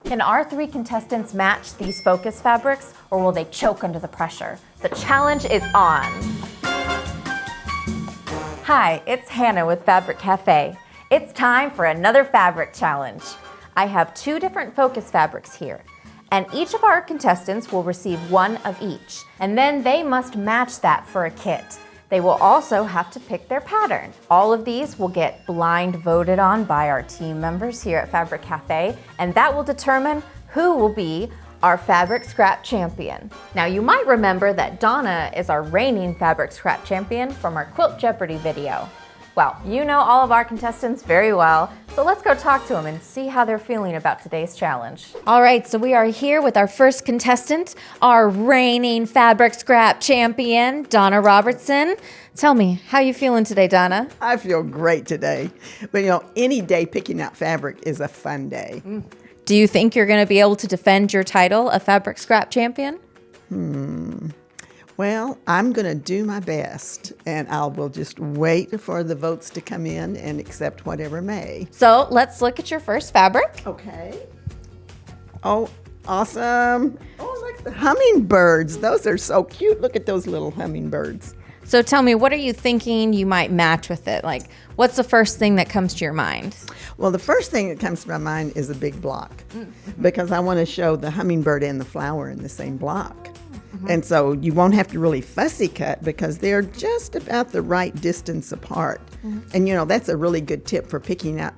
Can our 3 contestants match these focus fabrics, or will they choke under the pressure? The challenge is on. Hi, it's Hannah with Fabric Cafe. It's time for another fabric challenge. I have 2 different focus fabrics here, and each of our contestants will receive 1 of each, and then they must match that for a kit. They will also have to pick their pattern. All of these will get blind voted on by our team members here at Fabric Cafe, and that will determine who will be our fabric scrap champion. Now you might remember that Donna is our reigning fabric scrap champion from our Quilt Jeopardy video. Well, you know all of our contestants very well, so let's go talk to them and see how they're feeling about today's challenge. All right, so we are here with our first contestant, our reigning fabric scrap champion, Donna Robertson. Tell me, how you feeling today, Donna? I feel great today. But any day picking out fabric is a fun day. Do you think you're gonna be able to defend your title of fabric scrap champion? Well, I'm going to do my best, and I will just wait for the votes to come in and accept whatever may. So let's look at your first fabric. Okay. Oh, awesome. Oh, look, the hummingbirds. Those are so cute. Look at those little hummingbirds. So tell me, what are you thinking you might match with it? Like, what's the first thing that comes to your mind? Well, the first thing that comes to my mind is a big block, because I want to show the hummingbird and the flower in the same block. And so you won't have to really fussy cut because they're just about the right distance apart. And that's a really good tip for picking out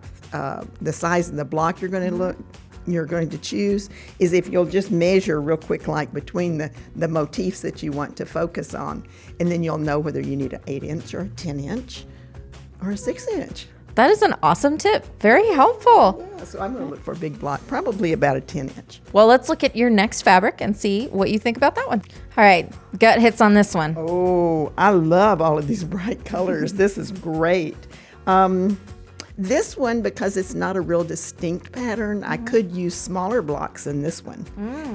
the size of the block you're going to choose, is if you'll just measure real quick, like between the motifs that you want to focus on, and then you'll know whether you need an 8-inch or a 10-inch or a 6-inch. That is an awesome tip. Very helpful. Yeah, so I'm going to look for a big block, probably about a 10-inch. Well, let's look at your next fabric and see what you think about that one. All right, gut hits on this one. Oh, I love all of these bright colors. This is great. This one, because it's not a real distinct pattern, I could use smaller blocks than this one.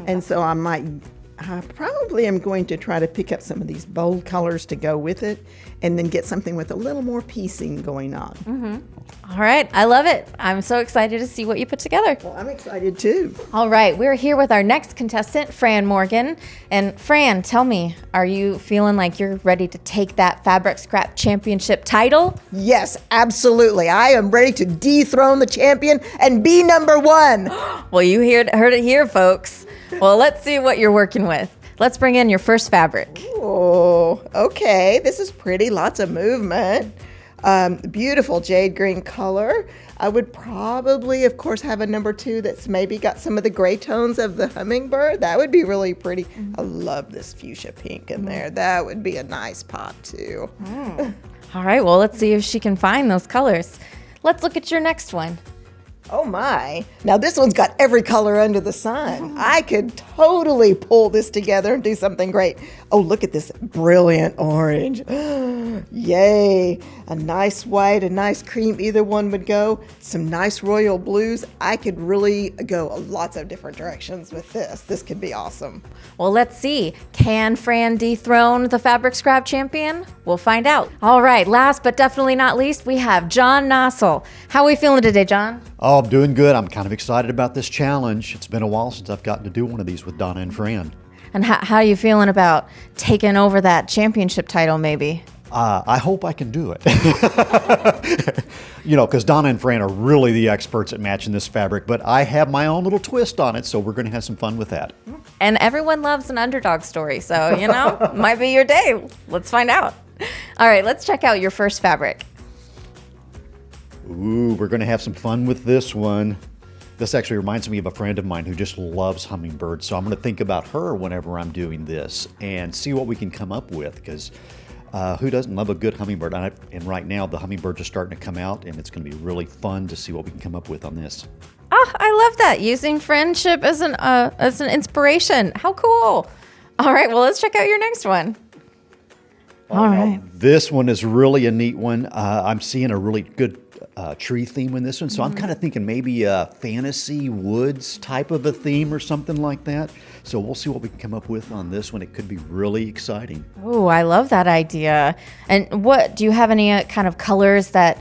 And so I probably am going to try to pick up some of these bold colors to go with it, and then get something with a little more piecing going on. All right, I love it. I'm so excited to see what you put together. Well, I'm excited too. All right, we're here with our next contestant, Fran Morgan. And Fran, tell me, are you feeling like you're ready to take that Fabric Scrap Championship title? Yes, absolutely. I am ready to dethrone the champion and be number 1. Well, you heard it here, folks. Well, let's see what you're working with. Let's bring in your first fabric. Oh, okay. This is pretty. Lots of movement. Beautiful jade green color. I would probably, of course, have a number 2 that's maybe got some of the gray tones of the hummingbird. That would be really pretty. I love this fuchsia pink in there. That would be a nice pop too. All right, well, let's see if she can find those colors. Let's look at your next one. Oh my. Now this one's got every color under the sun. I could totally pull this together and do something great. Oh, look at this brilliant orange. Yay. A nice white, a nice cream, either one would go. Some nice royal blues. I could really go lots of different directions with this. This could be awesome. Well, let's see. Can Fran dethrone the Fabric Scrap Champion? We'll find out. All right, last but definitely not least, we have John Nossel. How are we feeling today, John? Oh, I'm doing good. I'm kind of excited about this challenge. It's been a while since I've gotten to do one of these with Donna and Fran. And how are you feeling about taking over that championship title, maybe? I hope I can do it. Because Donna and Fran are really the experts at matching this fabric, but I have my own little twist on it, so we're going to have some fun with that. And everyone loves an underdog story, so, might be your day. Let's find out. All right, let's check out your first fabric. Ooh, we're going to have some fun with this one. This actually reminds me of a friend of mine who just loves hummingbirds, so I'm going to think about her whenever I'm doing this and see what we can come up with, because who doesn't love a good hummingbird? And right now, the hummingbirds are starting to come out, and it's going to be really fun to see what we can come up with on this. Oh, I love that. Using friendship as an inspiration. How cool. All right, well, let's check out your next one. All right. This one is really a neat one. I'm seeing a really good tree theme in this one, so I'm kind of thinking maybe a fantasy woods type of a theme or something like that. So we'll see what we can come up with on this one. It could be really exciting. Oh, I love that idea. And do you have any kind of colors that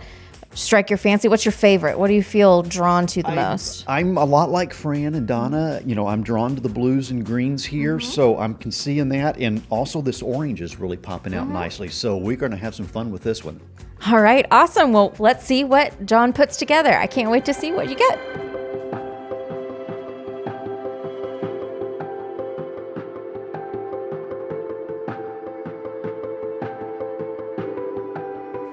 strike your fancy? What's your favorite? What do you feel drawn to the most? I'm a lot like Fran and Donna. You know, I'm drawn to the blues and greens here, so I'm seeing that. And also this orange is really popping out nicely. So we're going to have some fun with this one. All right, awesome. Well, let's see what John puts together. I can't wait to see what you get.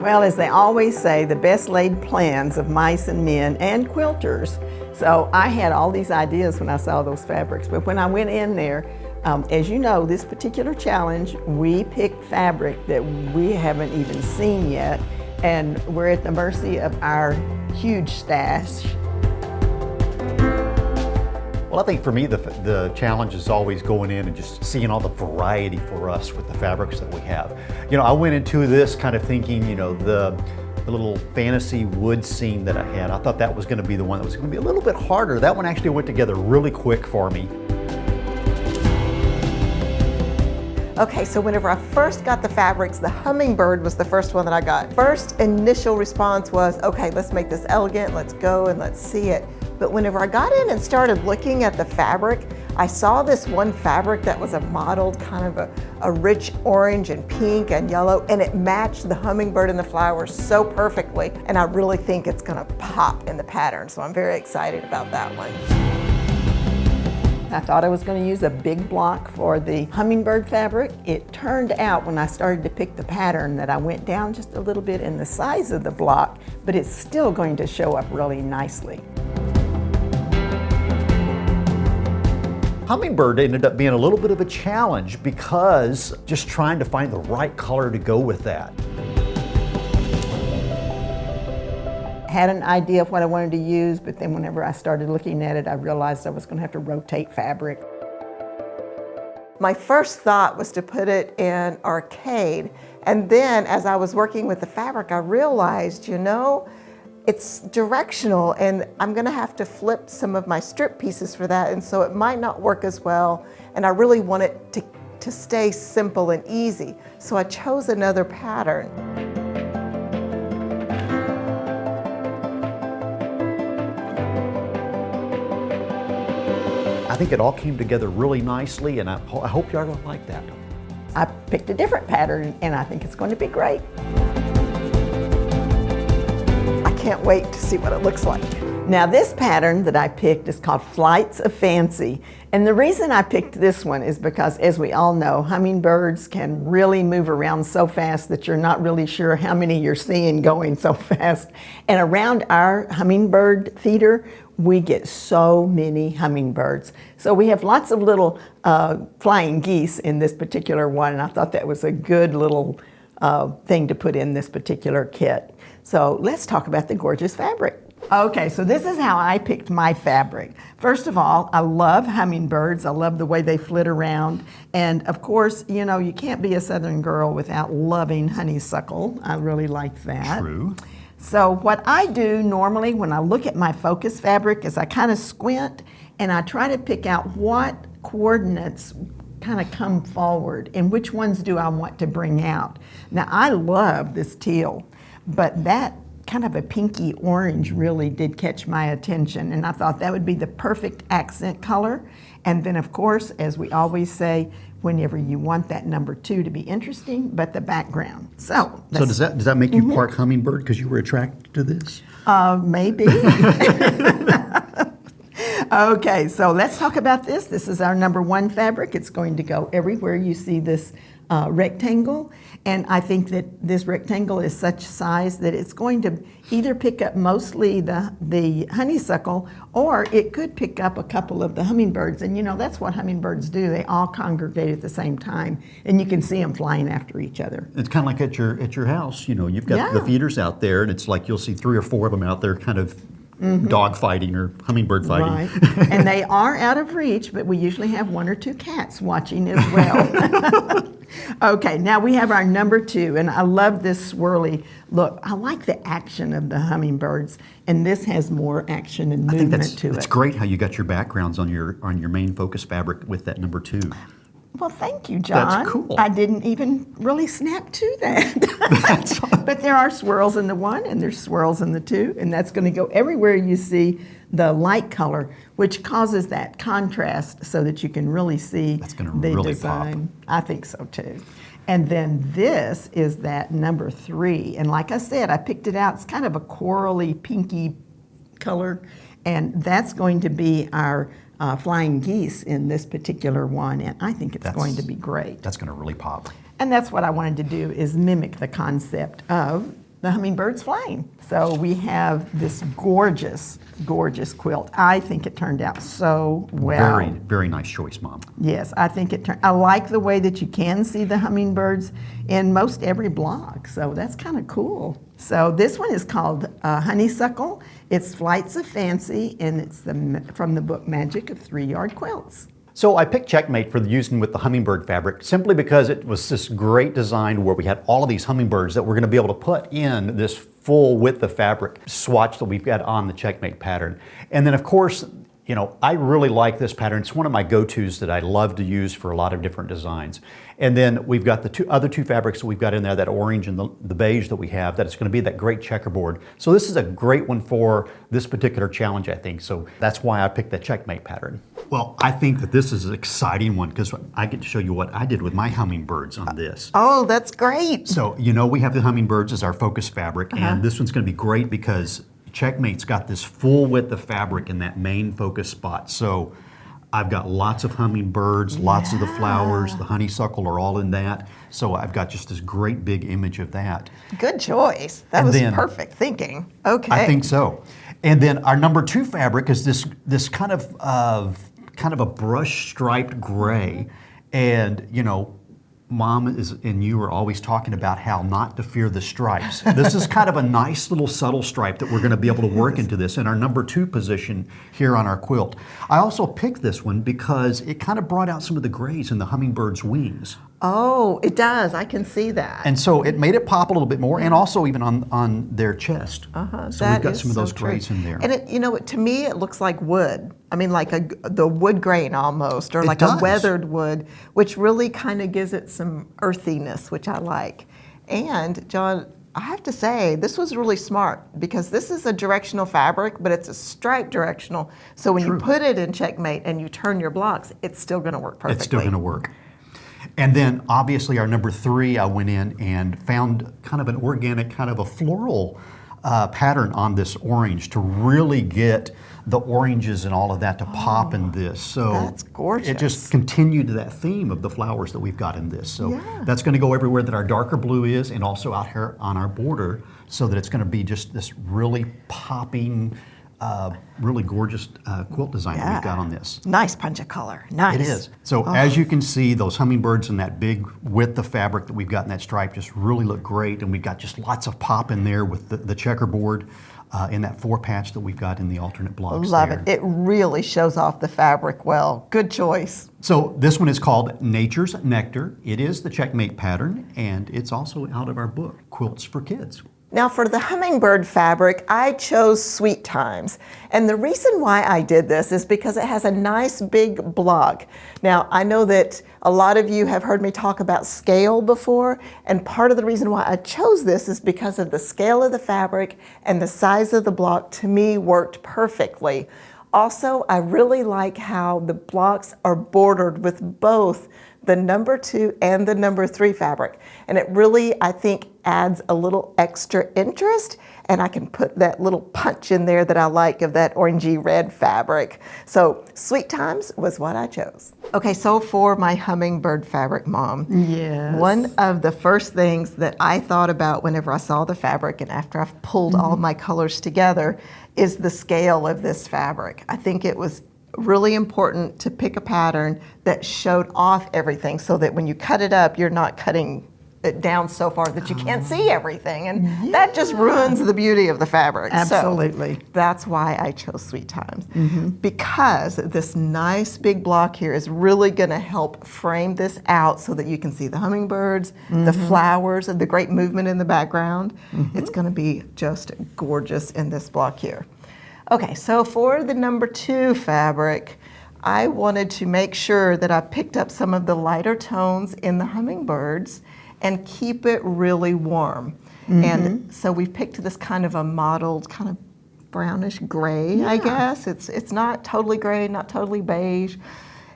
Well, as they always say, the best laid plans of mice and men and quilters. So I had all these ideas when I saw those fabrics, but when I went in there, as you know, this particular challenge, we picked fabric that we haven't even seen yet, and we're at the mercy of our huge stash. Well, I think for me, the challenge is always going in and just seeing all the variety for us with the fabrics that we have. You know, I went into this kind of thinking, you know, the little fantasy wood scene that I had, I thought that was going to be the one that was going to be a little bit harder. That one actually went together really quick for me. Okay, so whenever I first got the fabrics, the Hummingbird was the first one that I got. First initial response was, okay, let's make this elegant, let's go and let's see it. But whenever I got in and started looking at the fabric, I saw this one fabric that was a mottled kind of a rich orange and pink and yellow, and it matched the hummingbird and the flowers so perfectly. And I really think it's gonna pop in the pattern, so I'm very excited about that one. I thought I was going to use a big block for the hummingbird fabric. It turned out when I started to pick the pattern that I went down just a little bit in the size of the block, but it's still going to show up really nicely. Hummingbird ended up being a little bit of a challenge because just trying to find the right color to go with that. Had an idea of what I wanted to use, but then whenever I started looking at it, I realized I was going to have to rotate fabric. My first thought was to put it in arcade, and then as I was working with the fabric, I realized, you know, it's directional, and I'm going to have to flip some of my strip pieces for that, and so it might not work as well, and I really want it to stay simple and easy, so I chose another pattern. I think it all came together really nicely, and I hope y'all gonna like that. I picked a different pattern, and I think it's going to be great. I can't wait to see what it looks like. Now this pattern that I picked is called Flights of Fancy, and the reason I picked this one is because, as we all know, hummingbirds can really move around so fast that you're not really sure how many you're seeing going so fast. And around our hummingbird feeder, we get so many hummingbirds. So we have lots of little flying geese in this particular one, and I thought that was a good little thing to put in this particular kit. So let's talk about the gorgeous fabric. Okay, so this is how I picked my fabric. First of all, I love hummingbirds. I love the way they flit around. And of course, you know, you can't be a Southern girl without loving honeysuckle. I really like that. True. So what I do normally when I look at my focus fabric is I kind of squint and I try to pick out what coordinates kind of come forward and which ones do I want to bring out. Now I love this teal, but that kind of a pinky orange really did catch my attention, and I thought that would be the perfect accent color. And then of course, as we always say, whenever you want that number 2 to be interesting, but the background. So does that make you part hummingbird because you were attracted to this? Maybe. Okay, so let's talk about this. This is our number 1 fabric. It's going to go everywhere you see this rectangle, and I think that this rectangle is such size that it's going to either pick up mostly the honeysuckle, or it could pick up a couple of the hummingbirds. And you know, that's what hummingbirds do. They all congregate at the same time, and you can see them flying after each other. It's kind of like at your house. You know, you've got the feeders out there, and it's like you'll see 3 or 4 of them out there, kind of dog fighting or hummingbird fighting. Right. And they are out of reach, but we usually have 1 or 2 cats watching as well. Okay, now we have our number 2, and I love this swirly look. I like the action of the hummingbirds, and this has more action and movement to it. It's great how you got your backgrounds on your main focus fabric with that number 2. Well, thank you, John. That's cool. I didn't even really snap to that. But there are swirls in the 1 and there's swirls in the 2, and that's going to go everywhere you see the light color, which causes that contrast so that you can really see the really design. I think so too. And then this is that number 3. And like I said, I picked it out. It's kind of a corally, pinky color. And that's going to be our flying geese in this particular one. And I think it's going to be great. That's going to really pop. And that's what I wanted to do, is mimic the concept of the hummingbirds flying. So we have this gorgeous, gorgeous quilt. I think it turned out so well. Very, very nice choice, Mom. Yes, I think it turned. I like the way that you can see the hummingbirds in most every block. So that's kind of cool. So this one is called Honeysuckle. It's Flights of Fancy, and it's from the book Magic of 3-Yard Quilts. So I picked Checkmate for using with the hummingbird fabric simply because it was this great design where we had all of these hummingbirds that we're going to be able to put in this full width of fabric swatch that we've got on the Checkmate pattern. And then of course, you know, I really like this pattern. It's one of my go-tos that I love to use for a lot of different designs. And then we've got the other two fabrics that we've got in there, that orange and the beige that we have, that it's going to be that great checkerboard. So this is a great one for this particular challenge, I think. So that's why I picked the Checkmate pattern. Well, I think that this is an exciting one because I get to show you what I did with my hummingbirds on this. Oh, that's great. So, you know, we have the hummingbirds as our focus fabric, and this one's going to be great because Checkmate's got this full width of fabric in that main focus spot. So I've got lots of hummingbirds, lots of the flowers, the honeysuckle are all in that. So I've got just this great big image of that. Good choice. That was perfect thinking. Okay. I think so. And then our number 2 fabric is this kind of a brush striped gray. And, you know, Mom and you are always talking about how not to fear the stripes. This is kind of a nice little subtle stripe that we're going to be able to work into this in our number 2 position here on our quilt. I also picked this one because it kind of brought out some of the grays in the hummingbird's wings. Oh, it does. I can see that. And so it made it pop a little bit more, and also even on their chest. So we've got some of those grays in there. And it, you know, to me, it looks like wood. I mean, like the wood grain almost, or like a weathered wood, which really kind of gives it some earthiness, which I like. And John, I have to say, this was really smart because this is a directional fabric, but it's a striped directional. So when you put it in Checkmate and you turn your blocks, it's still going to work perfectly. It's still going to work. And then obviously our number 3, I went in and found kind of an organic, kind of a floral pattern on this orange to really get the oranges and all of that to pop in this. So that's gorgeous. It just continued that theme of the flowers that we've got in this. So that's going to go everywhere that our darker blue is, and also out here on our border, so that it's going to be just this really popping, really gorgeous quilt design that we've got on this. Nice punch of color. Nice. It is. So as you can see, those hummingbirds and that big width of fabric that we've got in that stripe just really look great, and we've got just lots of pop in there with the checkerboard in that 4 patch that we've got in the alternate blocks. Love it. It really shows off the fabric well. Good choice. So this one is called Nature's Nectar. It is the Checkmate pattern, and it's also out of our book, Quilts for Kids. Now for the hummingbird fabric, I chose Sweet Times. And the reason why I did this is because it has a nice big block. Now I know that a lot of you have heard me talk about scale before, and part of the reason why I chose this is because of the scale of the fabric and the size of the block, to me, worked perfectly. Also, I really like how the blocks are bordered with both the number 2 and the number 3 fabric. And it really, I think, adds a little extra interest, and I can put that little punch in there that I like of that orangey red fabric. So Sweet Times was what I chose. Okay, so for my hummingbird fabric, Mom, one of the first things that I thought about whenever I saw the fabric and after I've pulled all my colors together is the scale of this fabric. I think it was really important to pick a pattern that showed off everything so that when you cut it up, you're not cutting it down so far that you can't see everything. And that just ruins the beauty of the fabric. Absolutely. So that's why I chose Sweet Times. Because this nice big block here is really gonna help frame this out so that you can see the hummingbirds, the flowers, and the great movement in the background. It's gonna be just gorgeous in this block here. Okay, so for the number 2 fabric, I wanted to make sure that I picked up some of the lighter tones in the Hummingbirds and keep it really warm. And so we picked this kind of a mottled, kind of brownish gray, I guess. It's not totally gray, not totally beige.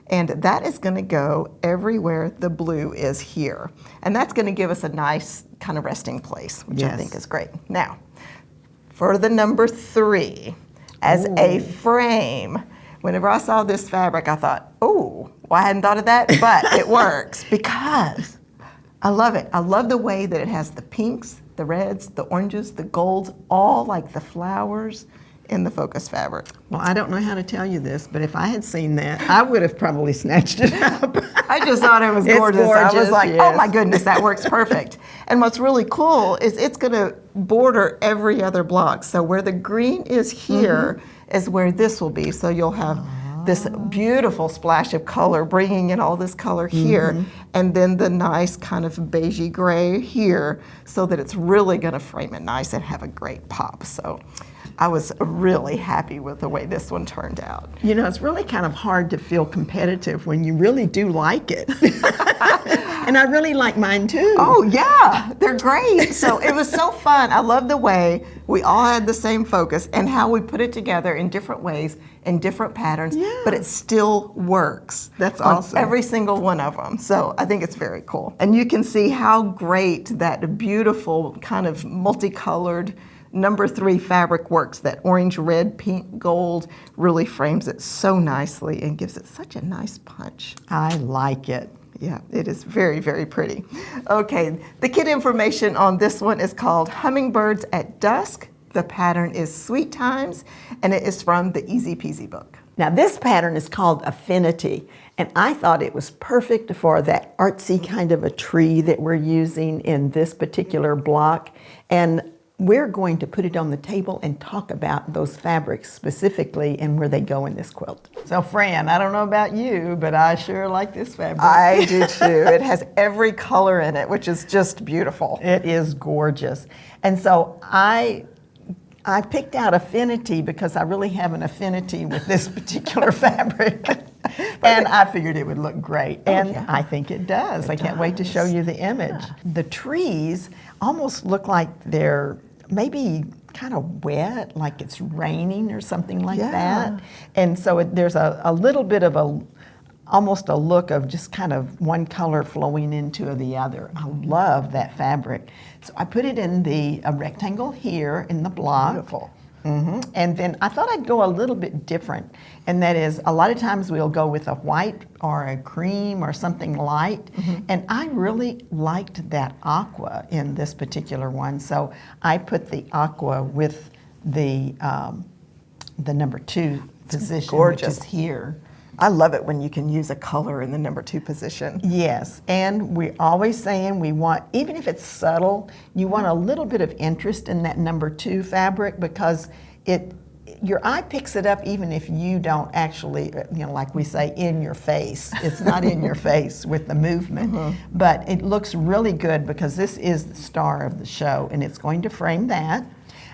And that is going to go everywhere the blue is here. And that's going to give us a nice kind of resting place, which I think is great. Now, for the number 3, as a frame, whenever I saw this fabric, I thought, oh, well, I hadn't thought of that, but it works because I love it. I love the way that it has the pinks, the reds, the oranges, the golds, all like the flowers in the focus fabric. Well, I don't know how to tell you this, but if I had seen that, I would have probably snatched it up. I just thought it was gorgeous. I was like, oh my goodness, that works perfect. And what's really cool is it's going to border every other block. So where the green is here is where this will be. So you'll have this beautiful splash of color, bringing in all this color here, and then the nice kind of beigey gray here, so that it's really going to frame it nice and have a great pop. So I was really happy with the way this one turned out. You know, it's really kind of hard to feel competitive when you really do like it. And I really like mine too. Oh yeah, they're great. So it was so fun. I love the way we all had the same focus and how we put it together in different ways, in different patterns, but it still works. That's on awesome. every single one of them. So I think it's very cool. And you can see how great that beautiful kind of multicolored number 3 fabric works. That orange, red, pink, gold really frames it so nicely and gives it such a nice punch. I like it. Yeah, it is very, very pretty. Okay, the kit information on this one is called Hummingbirds at Dusk. The pattern is Sweet Times, and it is from the Easy Peasy book. Now this pattern is called Affinity, and I thought it was perfect for that artsy kind of a tree that we're using in this particular block. And we're going to put it on the table and talk about those fabrics specifically and where they go in this quilt. So Fran, I don't know about you, but I sure like this fabric. I do too. It has every color in it, which is just beautiful. It is gorgeous. And so I picked out Affinity because I really have an affinity with this particular fabric. And I figured it would look great. And I think it does. I can't wait to show you the image. The trees almost look like they're maybe kind of wet, like it's raining or something like that. And so there's a little bit of almost a look of just kind of one color flowing into the other. I love that fabric. So I put it in a rectangle here in the block. Beautiful. And then I thought I'd go a little bit different, and that is a lot of times we'll go with a white or a cream or something light, and I really liked that aqua in this particular one, so I put the aqua with the number 2 position, which is here. I love it when you can use a color in the number 2 position. Yes, and we're always saying we want, even if it's subtle, you want a little bit of interest in that number 2 fabric because your eye picks it up even if you don't actually, like we say, in your face. It's not in your face with the movement, but it looks really good because this is the star of the show and it's going to frame that.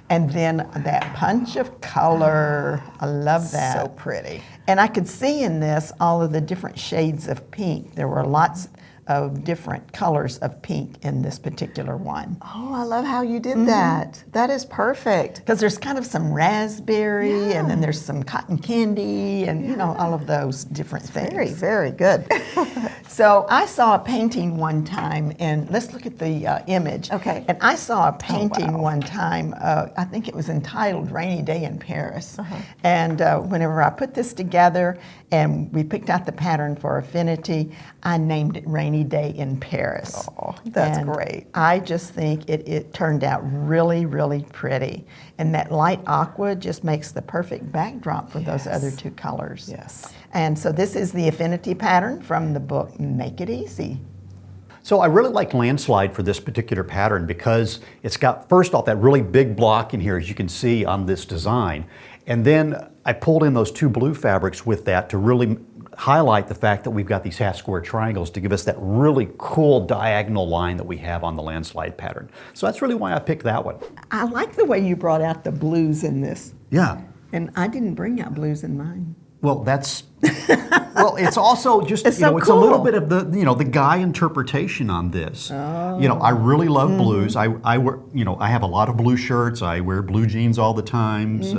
And then that punch of color, I love that. So pretty. And I could see in this all of the different shades of pink. There were lots of different colors of pink in this particular one. Oh, I love how you did that. That is perfect. Because there's kind of some raspberry and then there's some cotton candy and all of those different things. Very, very good. So I saw a painting one time, and let's look at the image. Okay. And I saw a painting one time, I think it was entitled Rainy Day in Paris. And whenever I put this together and we picked out the pattern for Affinity, I named it Rainy Day in Paris. Oh, that's and great. I just think it turned out really, really pretty. And that light aqua just makes the perfect backdrop for those other 2 colors. Yes. And so this is the Affinity pattern from the book Make It Easy. So I really like Landslide for this particular pattern because it's got, first off, that really big block in here, as you can see on this design. And then I pulled in those 2 blue fabrics with that to really highlight the fact that we've got these half square triangles to give us that really cool diagonal line that we have on the Landslide pattern. So that's really why I picked that one. I like the way you brought out the blues in this. Yeah. And I didn't bring out blues in mine. Well, that's well. It's also just It's you know, so it's a little cool. bit of the guy interpretation on this. You know, I really love blues. I wear I have a lot of blue shirts. I wear blue jeans all the times.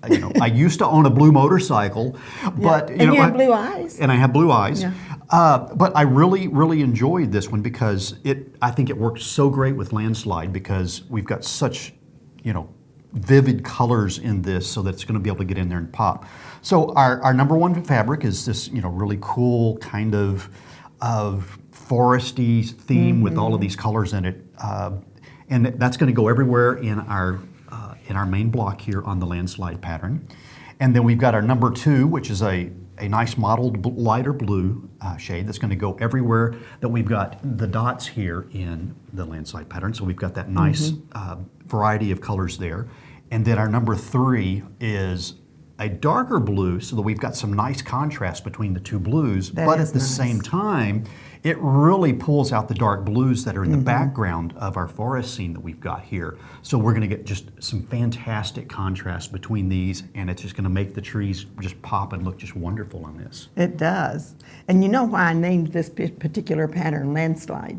I used to own a blue motorcycle, but And you have blue eyes. and I have blue eyes. Yeah. But I really enjoyed this one because I think it works so great with Landslide because we've got such vivid colors in this, so that it's going to be able to get in there and pop. So our number one fabric is this really cool kind of foresty theme with all of these colors in it, and that's going to go everywhere in our main block here on the Landslide pattern. And then we've got our number two, which is a nice mottled lighter blue shade that's going to go everywhere that we've got the dots here in the Landslide pattern. So we've got that nice variety of colors there. And then our number three is a darker blue, so that we've got some nice contrast between the two blues, but at the same time, it really pulls out the dark blues that are in the background of our forest scene that we've got here. So we're going to get just some fantastic contrast between these, and it's just going to make the trees just pop and look just wonderful on this. It does. And you know why I named this particular pattern Landslide?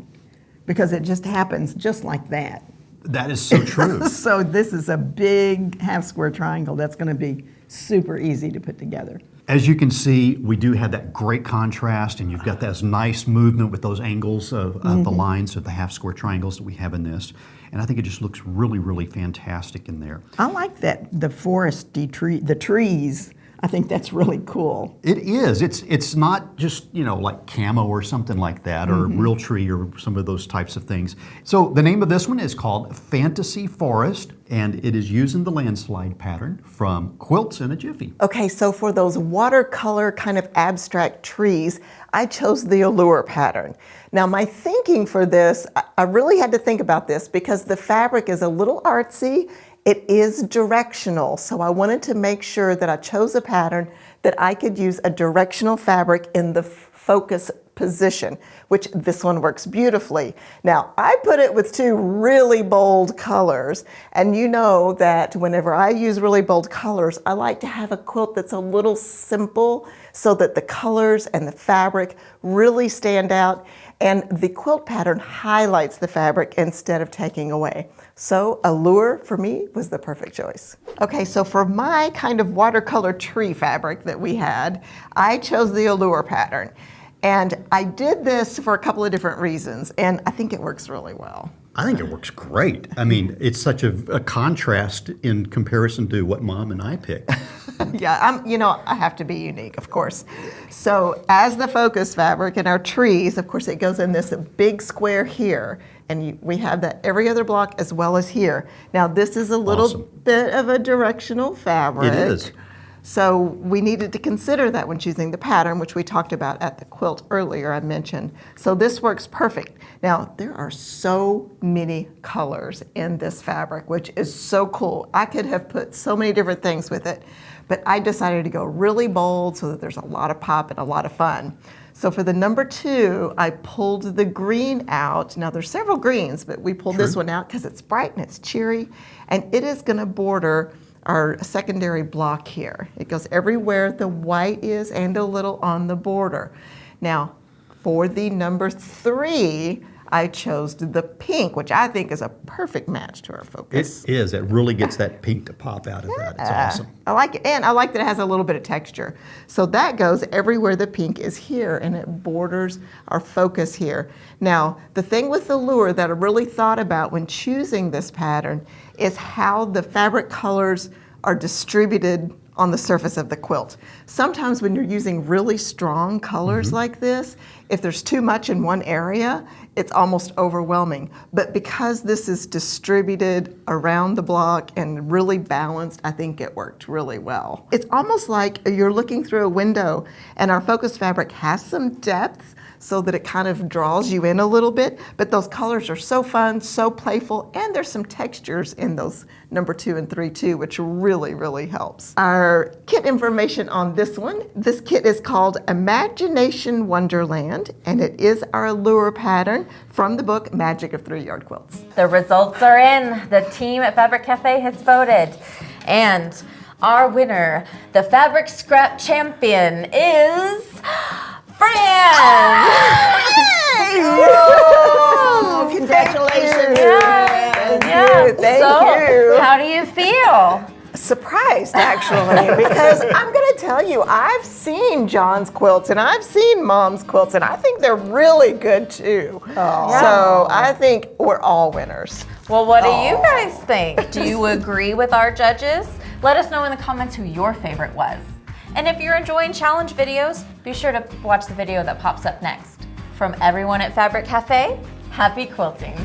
Because it just happens just like that. That is so true. So this is a big half square triangle that's going to be super easy to put together. As you can see, we do have that great contrast, and you've got that nice movement with those angles of the lines of the half square triangles that we have in this. And I think it just looks really fantastic in there. I like that, the foresty tree, the trees. I think that's really cool. It is. It's not just, like camo or something like that, or real tree or some of those types of things. So the name of this one is called Fantasy Forest, and it is using the Landslide pattern from Quilts in a Jiffy. Okay, so for those watercolor kind of abstract trees, I chose the Allure pattern. Now my thinking for this, I really had to think about this because the fabric is a little artsy. It is directional, so I wanted to make sure that I chose a pattern that I could use a directional fabric in the focus position, which this one works beautifully. Now, I put it with two really bold colors, and you know that whenever I use really bold colors, I like to have a quilt that's a little simple so that the colors and the fabric really stand out, and the quilt pattern highlights the fabric instead of taking away. So Allure, for me, was the perfect choice. Okay, so for my kind of watercolor tree fabric that we had, I chose the Allure pattern. And I did this for a couple of different reasons, and I think it works really well. I think it works great. I mean, it's such a contrast in comparison to what Mom and I picked. Yeah, I have to be unique, of course. So as the focus fabric in our trees, of course, it goes in this big square here, and we have that every other block as well as here. Now, this is a little bit of a directional fabric. It is. So we needed to consider that when choosing the pattern, which we talked about at the quilt earlier, I mentioned. So this works perfect. Now, there are so many colors in this fabric, which is so cool. I could have put so many different things with it, but I decided to go really bold so that there's a lot of pop and a lot of fun. So for the number two, I pulled the green out. Now there's several greens, but we pulled this one out because it's bright and it's cheery, and it is gonna border our secondary block here. It goes everywhere the white is and a little on the border. Now, for the number three, I chose the pink, which I think is a perfect match to our focus. It is. It really gets that pink to pop out of that. It's awesome. I like it, and I like that it has a little bit of texture. So that goes everywhere the pink is here, and it borders our focus here. Now, the thing with Allure that I really thought about when choosing this pattern is how the fabric colors are distributed on the surface of the quilt. Sometimes when you're using really strong colors like this, if there's too much in one area, it's almost overwhelming. But because this is distributed around the block and really balanced, I think it worked really well. It's almost like you're looking through a window, and our focus fabric has some depth so that it kind of draws you in a little bit, but those colors are so fun, so playful, and there's some textures in those number 2 and 3 too, which really helps. Our kit information on this one, this kit is called Imagination Wonderland, and it is our Allure pattern from the book Magic of 3-Yard Quilts. The results are in. The team at Fabric Cafe has voted. And Our winner, the fabric scrap champion, is Fran! Oh, congratulations. Thank you. How do you feel? Surprised, actually, because I'm going to tell you, I've seen John's quilts and I've seen Mom's quilts, and I think they're really good too. So I think we're all winners. Well, what do you guys think? Do you agree with our judges? Let us know in the comments who your favorite was. And if you're enjoying challenge videos, be sure to watch the video that pops up next. From everyone at Fabric Cafe, happy quilting.